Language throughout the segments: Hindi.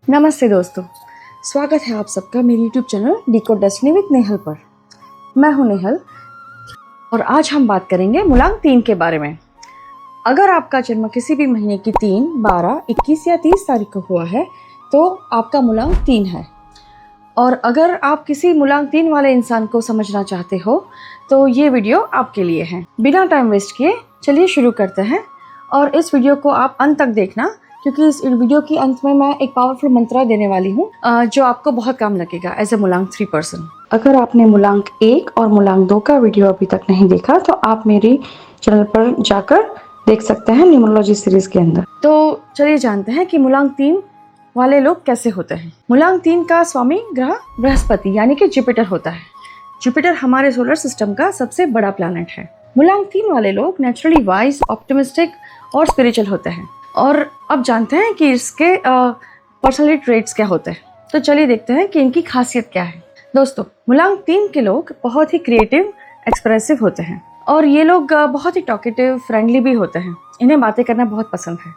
नमस्ते दोस्तों, स्वागत है आप सबका मेरे YouTube channel decode destiny with Nehal पर। मैं हूं नेहल और आज हम बात करेंगे मूलांक 3 के बारे में। अगर आपका जन्म किसी भी महीने की 3, 12, 21 या 30 तारीख को हुआ है तो आपका मूलांक 3 है। और अगर आप किसी मूलांक 3 वाले इंसान को समझना चाहते हो तो ये वीडियो आपके लिए है। बिना टाइम वेस्ट किए चलिए शुरू करते हैं और इस वीडियो को आप अंत तक देखना, क्योंकि इस वीडियो के अंत में मैं एक पावरफुल मंत्र देने वाली हूँ जो आपको बहुत काम लगेगा एज ए मूलांक 3 पर्सन। अगर आपने मूलांक 1 और मूलांक 2 का वीडियो अभी तक नहीं देखा तो आप मेरे चैनल पर जाकर देख सकते हैं न्यूमरोलॉजी सीरीज के अंदर। तो चलिए जानते हैं कि मूलांक 3 वाले लोग कैसे होते हैं। मूलांक 3 का स्वामी ग्रह बृहस्पति यानी कि जुपिटर होता है। जुपिटर हमारे सोलर सिस्टम का सबसे बड़ा प्लैनेट है। मूलांक 3 वाले लोग नेचुरली वाइज, ऑप्टिमिस्टिक और स्पिरिचुअल होते हैं। और अब जानते हैं कि इसके पर्सनैलिटी ट्रेट्स क्या होते हैं। तो चलिए देखते हैं कि इनकी खासियत क्या है। दोस्तों, मूलांक 3 के लोग बहुत ही क्रिएटिव, एक्सप्रेसिव होते हैं और ये लोग बहुत ही टॉकेटिव, फ्रेंडली भी होते हैं। इन्हें बातें करना बहुत पसंद है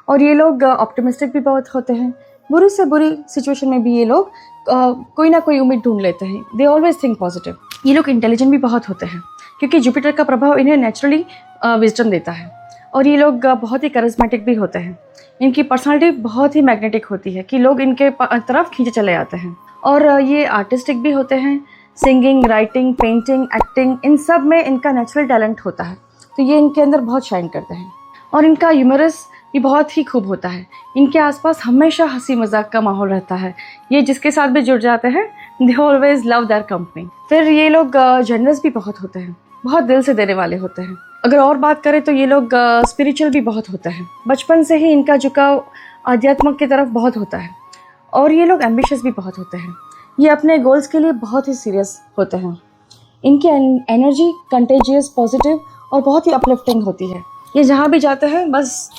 और ये लोग ऑप्टिमिस्टिक भी बहुत होते हैं। बुरी से बुरी सिचुएशन में भी ये लोग कोई ना कोई उम्मीद ढूंढ लेते हैं। They always think positive. ये लोग इंटेलिजेंट भी बहुत होते हैं क्योंकि जुपिटर का प्रभाव इन्हें नेचुरली विजडम देता है। और ये लोग बहुत ही करिश्मेटिक भी होते हैं। इनकी पर्सनालिटी बहुत ही मैग्नेटिक होती है कि लोग इनके तरफ खींचे चले आते हैं। और ये आर्टिस्टिक भी होते हैं। सिंगिंग, राइटिंग, पेंटिंग, एक्टिंग, इन सब में इनका नेचुरल टैलेंट होता है, तो ये इनके अंदर बहुत शाइन करते हैं। और इनका ह्यूमरस भी बहुत ही खूब होता है। इनके आसपास हमेशा हंसी मजाक का माहौल रहता है। ये जिसके साथ भी जुड़ जाते हैं they always love their company. फिर ये लोग जनरस भी बहुत होते हैं, बहुत दिल से देने वाले होते हैं। अगर और बात करें तो ये लोग स्पिरिचुअल भी बहुत होते हैं। बचपन से ही इनका झुकाव आध्यात्म की तरफ बहुत होता है। और ये लोग एम्बिशियस भी बहुत होते हैं। ये अपने गोल्स के लिए बहुत ही सीरियस होते हैं। इनकी एनर्जी कंटेजियस, पॉजिटिव और बहुत ही अपलिफ्टिंग होती है। ये जहाँ भी जाते हैं बस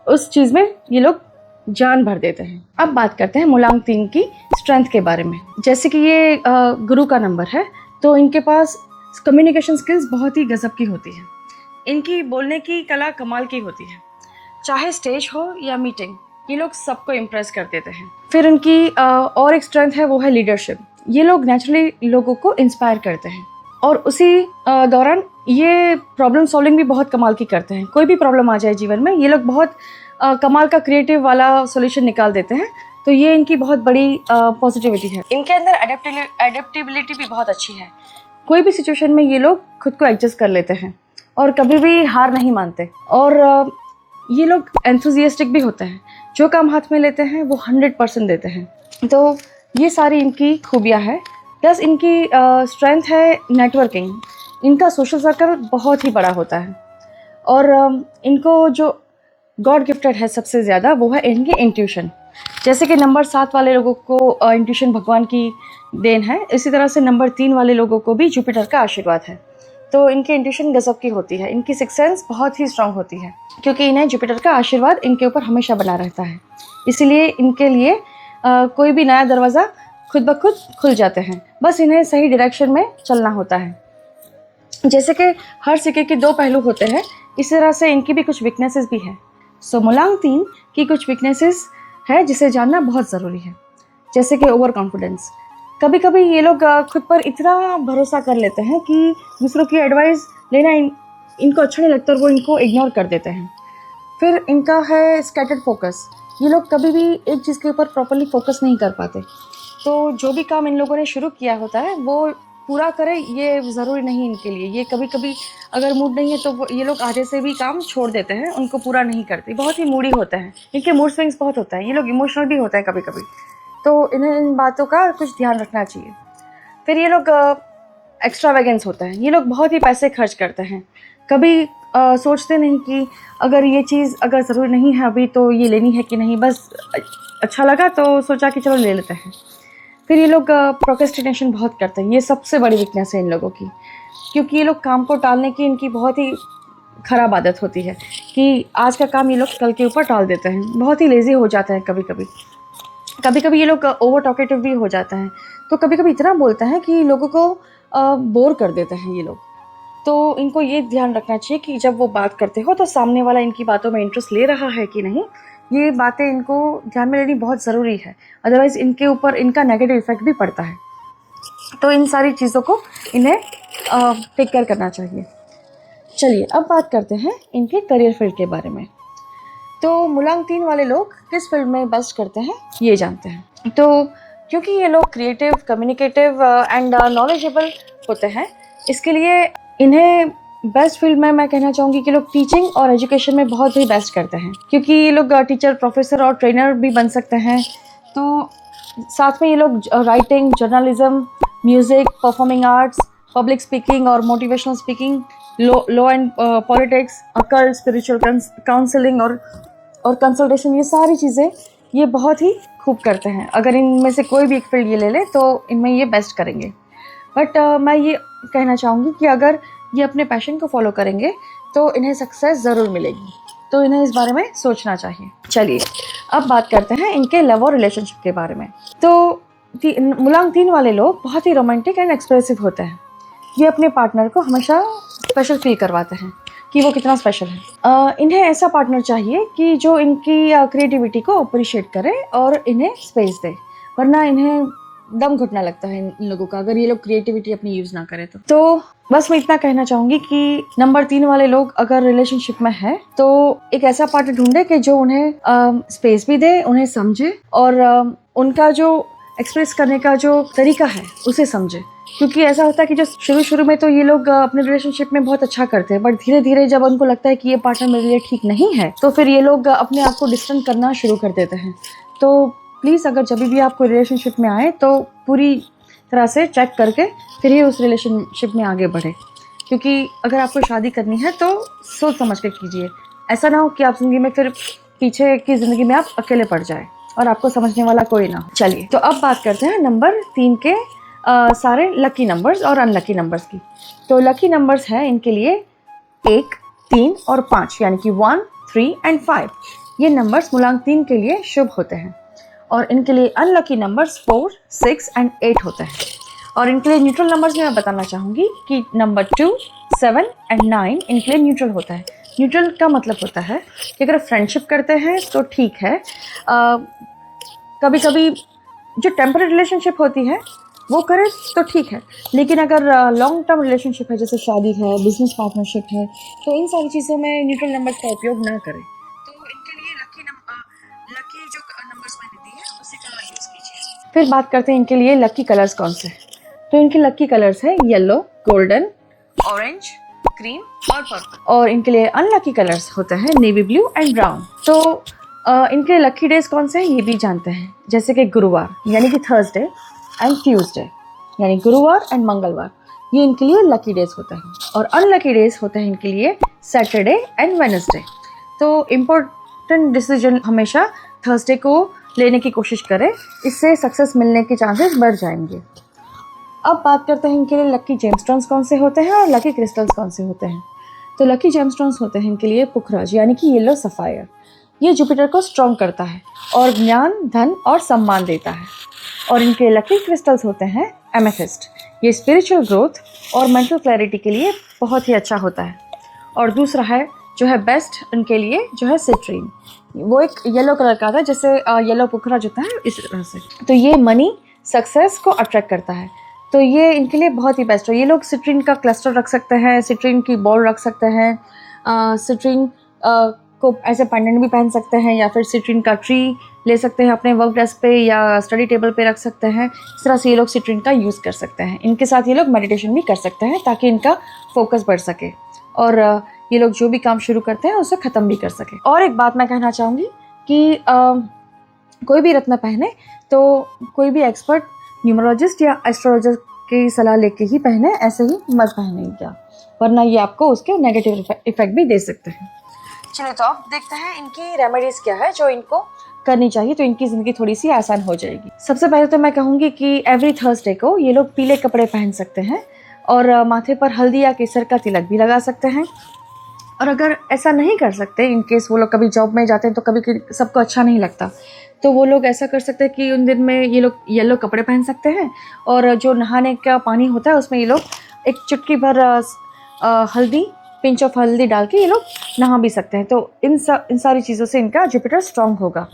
उस चीज़ में ये लोग जान भर देते हैं। अब बात करते हैं मूलांक 3 की स्ट्रेंथ के बारे में। जैसे कि ये गुरु का नंबर है तो इनके पास कम्युनिकेशन स्किल्स बहुत ही गजब की होती है। इनकी बोलने की कला कमाल की होती है। चाहे स्टेज हो या मीटिंग, ये लोग सबको इम्प्रेस कर देते हैं। फिर इनकी और एक स्ट्रेंथ है, वो है लीडरशिप। ये लोग नेचुरली लोगों को इंस्पायर करते हैं और उसी दौरान ये प्रॉब्लम सॉल्विंग भी बहुत कमाल की करते हैं। कोई भी प्रॉब्लम आ जाए जीवन में, ये लोग बहुत कमाल का क्रिएटिव वाला सॉल्यूशन निकाल देते हैं। तो ये इनकी बहुत बड़ी पॉजिटिविटी है। इनके अंदर एडेप्टेबिलिटी भी बहुत अच्छी है। कोई भी सिचुएशन में ये लोग खुद को एडजस्ट कर लेते हैं और कभी भी हार नहीं मानते। और ये लोग एंथुजियास्टिक भी होते हैं। जो काम हाथ में लेते हैं वो 100% देते हैं। तो ये सारी इनकी खूबियाँ हैं। प्लस इनकी स्ट्रेंथ है नेटवर्किंग। इनका सोशल सर्कल बहुत ही बड़ा होता है। और इनको जो गॉड गिफ्टेड है सबसे ज़्यादा, वो है इनकी इंट्यूशन। जैसे कि नंबर 7 वाले लोगों को इंट्यूशन भगवान की देन है, इसी तरह से नंबर 3 वाले लोगों को भी जुपिटर का आशीर्वाद है। तो इनकी इंट्यूशन गजब की होती है। इनकी सिक्स सेंस बहुत ही स्ट्रांग होती है क्योंकि इन्हें जुपिटर का आशीर्वाद इनके ऊपर हमेशा बना रहता है। इसीलिए इनके लिए कोई भी नया दरवाज़ा खुद ब खुद खुल जाते हैं। बस इन्हें सही डायरेक्शन में चलना होता है। जैसे कि हर सिक्के के 2 पहलू होते हैं, इसी तरह से इनकी भी कुछ वीकनेसेस भी है। सो मूलांक 3 की कुछ वीकनेसेस है जिसे जानना बहुत ज़रूरी है। जैसे कि ओवर कॉन्फिडेंस। कभी कभी ये लोग खुद पर इतना भरोसा कर लेते हैं कि दूसरों की एडवाइस लेना इनको अच्छा नहीं लगता और वो इनको इग्नोर कर देते हैं। फिर इनका है स्कैटर्ड फोकस। ये लोग कभी भी एक चीज़ के ऊपर प्रॉपरली फोकस नहीं कर पाते। तो जो भी काम इन लोगों ने शुरू किया होता है वो पूरा करें, ये ज़रूरी नहीं इनके लिए। ये कभी कभी अगर मूड नहीं है तो ये लोग आधे से भी काम छोड़ देते हैं, उनको पूरा नहीं करते। बहुत ही मूडी होते हैं। इनके मूड स्विंग्स बहुत होता है। ये लोग इमोशनल भी होते हैं कभी कभी, तो इन्हें इन बातों का कुछ ध्यान रखना चाहिए। फिर ये लोग एक्स्ट्रावेगेंस होता है। ये लोग बहुत ही पैसे खर्च करते हैं। कभी सोचते नहीं कि अगर ये चीज़ अगर ज़रूरी नहीं है अभी तो ये लेनी है कि नहीं, बस अच्छा लगा तो सोचा कि चलो ले लेते हैं। फिर ये लोग प्रोक्रेस्टिनेशन बहुत करते हैं। ये सबसे बड़ी वीकनेस है इन लोगों की, क्योंकि ये लोग काम को टालने की इनकी बहुत ही ख़राब आदत होती है कि आज का काम ये लोग कल के ऊपर टाल देते हैं। बहुत ही लेज़ी हो जाते हैं कभी कभी। कभी कभी ये लोग ओवर टॉकेटिव भी हो जाता है। तो कभी कभी इतना बोलते हैं कि लोगों को बोर कर देते हैं ये लोग। तो इनको ये ध्यान रखना चाहिए कि जब वो बात करते हो तो सामने वाला इनकी बातों में इंटरेस्ट ले रहा है कि नहीं, ये बातें इनको ध्यान में लेनी बहुत ज़रूरी है, अदरवाइज़ इनके ऊपर इनका नेगेटिव इफेक्ट भी पड़ता है। तो इन सारी चीज़ों को इन्हें टेक केयर करना चाहिए। चलिए अब बात करते हैं इनके करियर फील्ड के बारे में। तो मुलांग 3 वाले लोग किस फील्ड में बेस्ट करते हैं ये जानते हैं। तो क्योंकि ये लोग क्रिएटिव, कम्युनिकेटिव एंड नॉलेजेबल होते हैं, इसके लिए इन्हें बेस्ट फील्ड में मैं कहना चाहूँगी कि लोग टीचिंग और एजुकेशन में बहुत ही बेस्ट करते हैं, क्योंकि ये लोग टीचर, प्रोफेसर और ट्रेनर भी बन सकते हैं। तो साथ में ये लोग writing, journalism, music, performing arts, public speaking और motivational speaking, law and politics, occult, spiritual counselling और कंसल्टेशन, ये सारी चीज़ें ये बहुत ही खूब करते हैं। अगर इनमें से कोई भी एक फील्ड ये ले ले तो इनमें ये बेस्ट करेंगे। बट मैं ये कहना चाहूँगी कि अगर ये अपने पैशन को फॉलो करेंगे तो इन्हें सक्सेस ज़रूर मिलेगी, तो इन्हें इस बारे में सोचना चाहिए। चलिए अब बात करते हैं इनके लव और रिलेशनशिप के बारे में। तो मुलांग 3 वाले लोग बहुत ही रोमांटिक एंड एक्सप्रेसिव होते हैं। ये अपने पार्टनर को हमेशा स्पेशल फील करवाते हैं कि वो कितना स्पेशल है। इन्हें ऐसा पार्टनर चाहिए कि जो इनकी क्रिएटिविटी को अप्रिशिएट करे और इन्हें स्पेस दे, वरना इन्हें दम घुटना लगता है इन लोगों का अगर ये लोग क्रिएटिविटी अपनी यूज़ ना करें तो बस मैं इतना कहना चाहूँगी कि नंबर 3 वाले लोग अगर रिलेशनशिप में है तो एक ऐसा पार्टनर ढूंढे कि जो उन्हें स्पेस भी दे, उन्हें समझे और उनका जो एक्सप्रेस करने का जो तरीका है उसे समझे। क्योंकि ऐसा होता है कि जो शुरू में तो ये लोग अपने रिलेशनशिप में बहुत अच्छा करते हैं, बट धीरे धीरे जब उनको लगता है कि ये पार्टनर मेरे लिए ठीक नहीं है तो फिर ये लोग अपने आप को डिस्टेंस करना शुरू कर देते हैं। तो प्लीज़ अगर जब भी आप कोई रिलेशनशिप में आए तो पूरी तरह से चेक करके फिर ही उस रिलेशनशिप में आगे बढ़े, क्योंकि अगर आपको शादी करनी है तो सोच समझ के कीजिए। ऐसा ना हो कि आप ज़िंदगी में फिर पीछे की ज़िंदगी में आप अकेले पड़ जाए और आपको समझने वाला कोई ना हो। चलिए तो अब बात करते हैं नंबर 3 के सारे लकी नंबर्स और अनलकी नंबर्स की। तो लकी नंबर्स हैं इनके लिए 1, 3 और 5, यानी कि 1, 3 एंड 5। ये नंबर्स मुलांग 3 के लिए शुभ होते हैं। और इनके लिए अनलकी नंबर्स 4, 6 एंड 8 होते हैं। और इनके लिए न्यूट्रल नंबर्स में मैं बताना चाहूँगी कि नंबर 2, 7 एंड 9 इनके लिए न्यूट्रल होता है। न्यूट्रल का मतलब होता है कि अगर फ्रेंडशिप करते हैं तो ठीक है, कभी कभी जो टेम्पररी रिलेशनशिप होती है वो करें तो ठीक है, लेकिन अगर लॉन्ग टर्म रिलेशनशिप है, जैसे शादी है, बिजनेस पार्टनरशिप है, तो इन सारी चीज़ों में न्यूट्रल नंबर्स का उपयोग ना करें। तो इनके लिए लकी जो नंबर्स मैंने दिए हैं उसी का यूज़ कीजिए। फिर बात करते हैं इनके लिए लकी कलर्स कौन से। तो इनके लकी कलर्स है येलो, गोल्डन, ऑरेंज, क्रीम और पर्पल। और इनके लिए अनलकी कलर्स होते हैं नेवी ब्लू एंड ब्राउन। तो इनके लकी डेज कौन से हैं ये भी जानते हैं, जैसे कि गुरुवार यानी कि थर्सडे एंड ट्यूसडे, यानी गुरुवार एंड मंगलवार, ये इनके लिए लकी डेज होते हैं। और अनलकी डेज होते हैं इनके लिए सैटरडे एंड वेडनेसडे। तो इम्पोर्टेंट डिसीजन हमेशा थर्सडे को लेने की कोशिश करें, इससे सक्सेस मिलने के चांसेस बढ़ जाएंगे। अब बात करते हैं इनके लिए लकी जेमस्टोन्स कौन से होते हैं और लकी क्रिस्टल्स कौन से होते हैं। तो लकी जेमस्टोन्स होते हैं इनके लिए पुखराज यानी कि येलो सफ़ायर। ये जुपिटर को स्ट्रॉन्ग करता है और ज्ञान, धन और सम्मान देता है। और इनके लकी क्रिस्टल्स होते हैं एमेथिस्ट। ये स्पिरिचुअल ग्रोथ और मेंटल क्लैरिटी के लिए बहुत ही अच्छा होता है। और दूसरा है जो है बेस्ट इनके लिए जो है सिट्रीन, वो एक येलो कलर का था, जैसे येलो पुखराज होता है इस तरह से। तो ये मनी, सक्सेस को अट्रैक्ट करता है, तो ये इनके लिए बहुत ही बेस्ट है। ये लोग सिट्रीन का क्लस्टर रख सकते हैं, सिट्रीन की बॉल रख सकते हैं, सिट्रीन को एज ए पेंडेंट भी पहन सकते हैं, या फिर सिट्रीन का ट्री ले सकते हैं अपने वर्क डेस्क पे या स्टडी टेबल पे रख सकते हैं। इस तरह से ये लोग सिट्रीन का यूज़ कर सकते हैं। इनके साथ ये लोग मेडिटेशन भी कर सकते हैं ताकि इनका फोकस बढ़ सके और ये लोग जो भी काम शुरू करते हैं उसे ख़त्म भी कर सके। और एक बात मैं कहना चाहूँगी कि कोई भी रत्न पहने तो कोई भी एक्सपर्ट न्यूमरोलॉजिस्ट या एस्ट्रोलॉजर की सलाह लेके ही पहने, ऐसे ही मत पहने क्या, वरना ये आपको उसके नेगेटिव इफेक्ट भी दे सकते हैं। चलिए तो अब देखते हैं इनकी रेमेडीज़ क्या है जो इनको करनी चाहिए, तो इनकी ज़िंदगी थोड़ी सी आसान हो जाएगी। सबसे पहले तो मैं कहूँगी कि एवरी थर्सडे को ये लोग पीले कपड़े पहन सकते हैं और माथे पर हल्दी या केसर का तिलक भी लगा सकते हैं। और अगर ऐसा नहीं कर सकते, इन केस वो लोग कभी जॉब में जाते हैं तो कभी सबको अच्छा नहीं लगता, तो वो लोग ऐसा कर सकते हैं कि उन दिन में ये लोग येलो कपड़े पहन सकते हैं और जो नहाने का पानी होता है उसमें ये लोग एक चुटकी भर हल्दी पिंच ऑफ हल्दी डाल के ये लोग नहा भी सकते हैं। तो इन सारी चीज़ों से इनका जुपिटर स्ट्रांग होगा,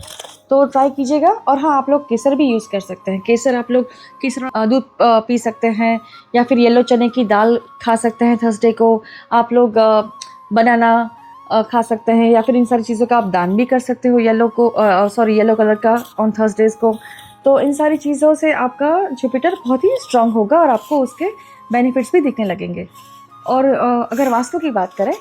तो ट्राई कीजिएगा। और हाँ, आप लोग केसर भी यूज़ कर सकते हैं। केसर आप लोग केसर दूध पी सकते हैं, या फिर येलो चने की दाल खा सकते हैं थर्सडे को। आप लोग बनाना खा सकते हैं, या फिर इन सारी चीज़ों का आप दान भी कर सकते हो येलो कलर का ऑन थर्सडेज को। तो इन सारी चीज़ों से आपका जुपिटर बहुत ही स्ट्रांग होगा और आपको उसके बेनिफिट्स भी दिखने लगेंगे। और अगर वास्तु की बात करें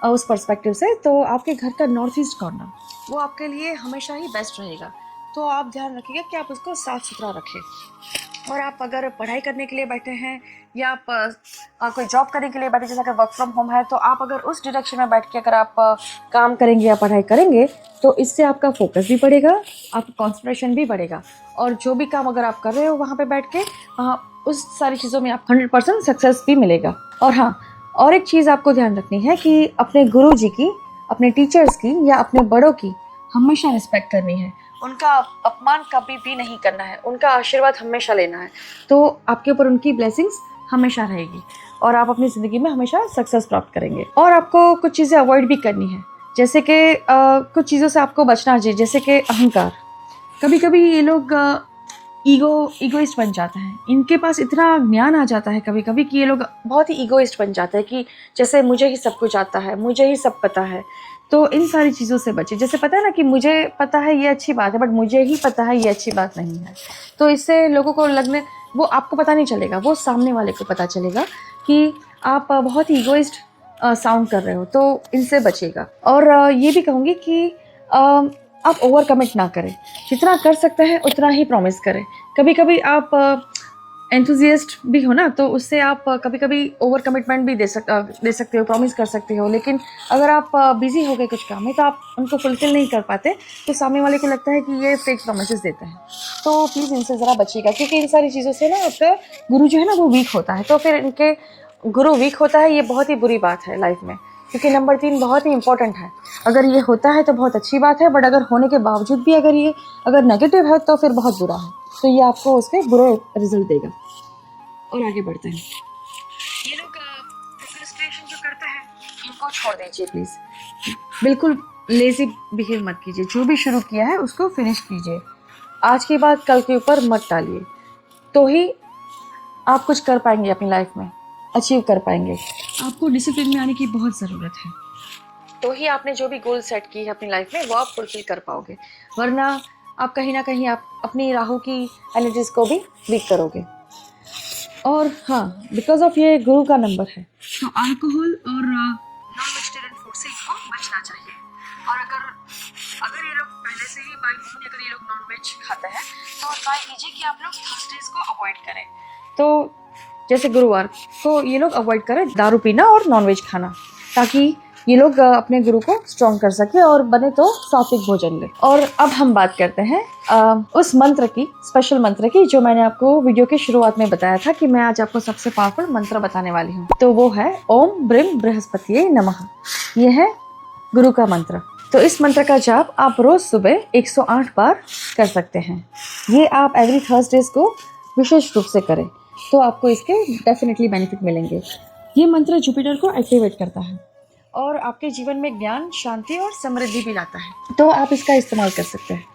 उस पर्सपेक्टिव से, तो आपके घर का नॉर्थ ईस्ट कॉर्नर वो आपके लिए हमेशा ही बेस्ट रहेगा। तो आप ध्यान रखिएगा कि आप उसको साफ़ सुथरा रखें। और आप अगर पढ़ाई करने के लिए बैठे हैं, या आप कोई जॉब करने के लिए बैठे, जैसे अगर वर्क फ्रॉम होम है, तो आप अगर उस डायरेक्शन में बैठ के अगर आप काम करेंगे या पढ़ाई करेंगे, तो इससे आपका फोकस भी बढ़ेगा, आपका कॉन्सेंट्रेशन भी बढ़ेगा। और जो भी काम अगर आप कर रहे हो वहाँ पे बैठ के, उस सारी चीज़ों में आप 100% सक्सेस भी मिलेगा। और हाँ, और एक चीज़ आपको ध्यान रखनी है कि अपने गुरु जी की, अपने टीचर्स की या अपने बड़ों की हमेशा रिस्पेक्ट करनी है। उनका अपमान कभी भी नहीं करना है, उनका आशीर्वाद हमेशा लेना है। तो आपके ऊपर उनकी ब्लेसिंग्स हमेशा रहेगी और आप अपनी ज़िंदगी में हमेशा सक्सेस प्राप्त करेंगे। और आपको कुछ चीज़ें अवॉइड भी करनी है, जैसे कि कुछ चीज़ों से आपको बचना चाहिए, जैसे कि अहंकार। कभी कभी ये लोग ईगोइस्ट बन जाते हैं। इनके पास इतना ज्ञान आ जाता है कभी कभी कि ये लोग बहुत ही ईगोइस्ट बन जाते हैं, कि जैसे मुझे ही सब कुछ आता है, मुझे ही सब पता है। तो इन सारी चीज़ों से बचे। जैसे पता है ना कि मुझे पता है ये अच्छी बात है, बट मुझे ही पता है ये अच्छी बात नहीं है। तो इससे लोगों को लगने, वो आपको पता नहीं चलेगा, वो सामने वाले को पता चलेगा कि आप बहुत ही ईगोइस्ट साउंड कर रहे हो। तो इनसे बचेगा। और ये भी कहूँगी कि आप ओवर कमिट ना करें, जितना कर सकते हैं उतना ही प्रॉमिस करें। कभी कभी आप एंथुजियास्ट भी हो ना, तो उससे आप कभी कभी ओवर कमिटमेंट भी दे सकते हो, प्रॉमिस कर सकते हो। लेकिन अगर आप बिजी हो गए कुछ काम में, तो आप उनको फुलफिल नहीं कर पाते, तो सामने वाले को लगता है कि ये फेक प्रॉमिसेस देते हैं। तो प्लीज़ इनसे ज़रा बचिएगा, क्योंकि इन सारी चीज़ों से ना आपका गुरु जो है ना वो वीक होता है। तो फिर इनके गुरु वीक होता है, ये बहुत ही बुरी बात है लाइफ में, क्योंकि नंबर 3 बहुत ही इंपॉर्टेंट है। अगर ये होता है तो बहुत अच्छी बात है, बट अगर होने के बावजूद भी अगर नेगेटिव है, तो फिर बहुत बुरा है। तो ये आपको उसके बुरे रिजल्ट देगा। और आगे बढ़ते हैं। ये लोग प्रोक्रेस्टिनेशन जो करते हैं, इनको छोड़ दीजिए प्लीज़। बिल्कुल लेजी बिहेव मत कीजिए। जो भी शुरू किया है उसको फिनिश कीजिए। आज की बात कल के ऊपर मत टालिए, तो ही आप कुछ कर पाएंगे अपनी लाइफ में, अचीव कर पाएंगे। आपको डिसिप्लिन में आने की बहुत ज़रूरत है, तो ही आपने जो भी गोल सेट की है अपनी लाइफ में वो आप फुलफिल कर पाओगे। वरना आप कहीं ना कहीं आप अपनी राहु की एनर्जीज को भी वीक करोगे। और हाँ, बिकॉज ऑफ ये गुरु का नंबर है, तो अल्कोहल और नॉन वेजिटेरियन फूड से इनको बचना चाहिए। और अगर ये लोग पहले से ही बाई मून अगर ये लोग नॉन वेज खाते हैं, तो ट्राई कीजिए कि आप लोग थर्सडेज को अवॉइड करें। तो जैसे गुरुवार को ये लोग अवॉइड करें दारू पीना और नॉन वेज खाना, ताकि ये लोग अपने गुरु को स्ट्रॉन्ग कर सके और बने तो सात्विक भोजन ले। और अब हम बात करते हैं उस मंत्र की, स्पेशल मंत्र की, जो मैंने आपको वीडियो की शुरुआत में बताया था कि मैं आज आपको सबसे पावरफुल मंत्र बताने वाली हूँ। तो वो है ओम ब्रीम बृहस्पतिये नमः। ये है गुरु का मंत्र। तो इस मंत्र का जाप आप रोज सुबह 108 बार कर सकते हैं। ये आप एवरी थर्सडेज को विशेष रूप से करें, तो आपको इसके डेफिनेटली बेनिफिट मिलेंगे। ये मंत्र जुपिटर को एक्टिवेट करता है और आपके जीवन में ज्ञान, शांति और समृद्धि भी लाता है, तो आप इसका इस्तेमाल कर सकते हैं।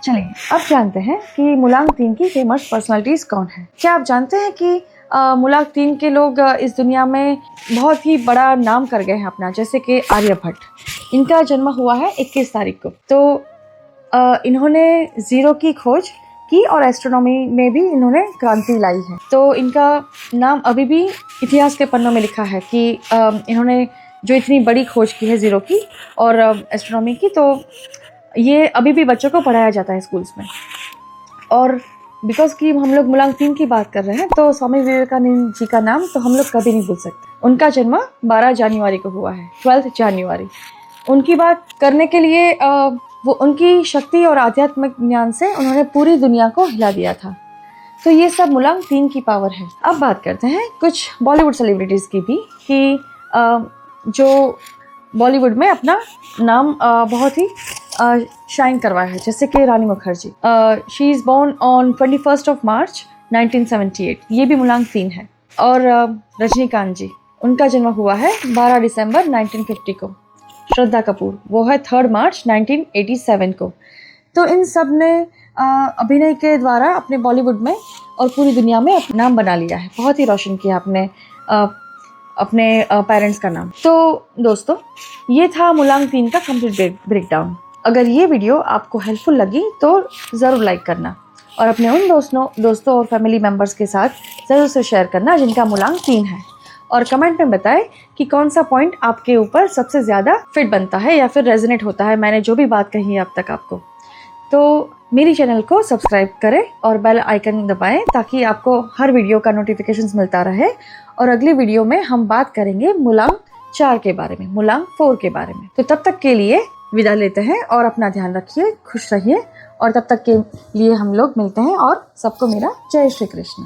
चलिए अब जानते हैं कि मूलांक 3 की फेमस पर्सनालिटीज़ कौन है। क्या आप जानते हैं कि मूलांक 3 के लोग इस दुनिया में बहुत ही बड़ा नाम कर गए हैं अपना, जैसे कि आर्यभट्ट। इनका जन्म हुआ है 21 तारीख को। तो इन्होंने ज़ीरो की खोज की और एस्ट्रोनॉमी में भी इन्होंने क्रांति लाई है। तो इनका नाम अभी भी इतिहास के पन्नों में लिखा है कि इन्होंने जो इतनी बड़ी खोज की है ज़ीरो की और एस्ट्रोनॉमी की, तो ये अभी भी बच्चों को पढ़ाया जाता है स्कूल्स में। और बिकॉज कि हम लोग मूलांक 3 की बात कर रहे हैं, तो स्वामी विवेकानंद जी का नाम तो हम लोग कभी नहीं भूल सकते। उनका जन्म 12 जनवरी को हुआ है, 12 जनवरी। उनकी बात करने के लिए वो उनकी शक्ति और आध्यात्मिक ज्ञान से उन्होंने पूरी दुनिया को हिला दिया था। तो ये सब मूलांक 3 की पावर है। अब बात करते हैं कुछ बॉलीवुड सेलिब्रिटीज़ की भी, कि जो बॉलीवुड में अपना नाम बहुत ही शाइन करवाया है, जैसे कि Rani Mukherjee. She is born on 21 March 1978। ये भी मूलांक 3 है। और रजनीकांत जी उनका जन्म हुआ है 12 दिसंबर 1950 को। श्रद्धा कपूर, वो है 3 मार्च 1987 को। तो इन सब ने अभिनय के द्वारा अपने बॉलीवुड में और पूरी दुनिया में अपना नाम बना लिया है। बहुत ही रोशन किया अपने पेरेंट्स का नाम। तो दोस्तों, ये था मुलांग 3 का कंप्लीट ब्रेकडाउन। अगर ये वीडियो आपको हेल्पफुल लगी तो ज़रूर लाइक करना और अपने उन दोस्तों और फैमिली मेम्बर्स के साथ ज़रूर से शेयर करना जिनका मुलांग 3 है, और कमेंट में बताएं कि कौन सा पॉइंट आपके ऊपर सबसे ज़्यादा फिट बनता है या फिर रेजोनेट होता है मैंने जो भी बात कही है अब तक आपको। तो मेरी चैनल को सब्सक्राइब करें और बेल आइकन दबाएं ताकि आपको हर वीडियो का नोटिफिकेशंस मिलता रहे। और अगली वीडियो में हम बात करेंगे मुलांग 4 के बारे में, मुलांग 4 के बारे में। तो तब तक के लिए विदा लेते हैं और अपना ध्यान रखिए, खुश रहिए, और तब तक के लिए हम लोग मिलते हैं और सबको मेरा जय श्री कृष्ण।